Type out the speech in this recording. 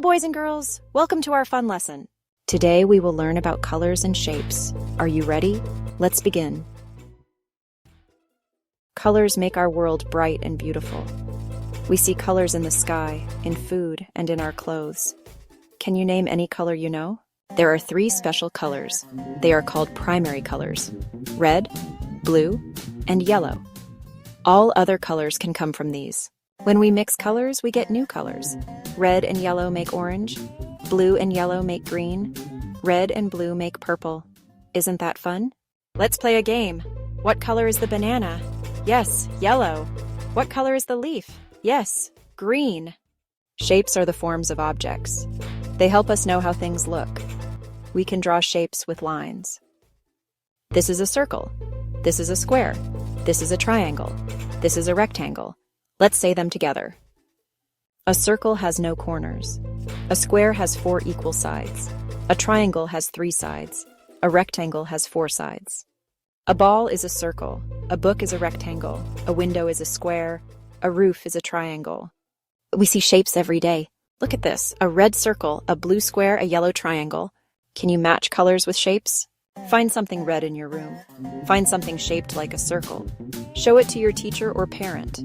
Hello, boys and girls. Welcome to our fun lesson. Today we will learn about colors and shapes. Are you ready? Let's begin. Colors make our world bright and beautiful. We see colors in the sky, in food, and in our clothes. Can you name any color you know? There are 3 special colors. They are called primary colors: red, blue, and yellow. All other colors can come from these. When we mix colors, we get new colors. Red and yellow make orange. Blue and yellow make green. Red and blue make purple. Isn't that fun? Let's play a game. What color is the banana? Yes, yellow. What color is the leaf? Yes, green. Shapes are the forms of objects. They help us know how things look. We can draw shapes with lines. This is a circle. This is a square. This is a triangle. This is a rectangle. Let's say them together. A circle has no corners. A square has 4 equal sides. A triangle has 3 sides. A rectangle has 4 sides. A ball is a circle. A book is a rectangle. A window is a square. A roof is a triangle. We see shapes every day. Look at this: a red circle, a blue square, a yellow triangle. Can you match colors with shapes? Find something red in your room. Find something shaped like a circle. Show it to your teacher or parent.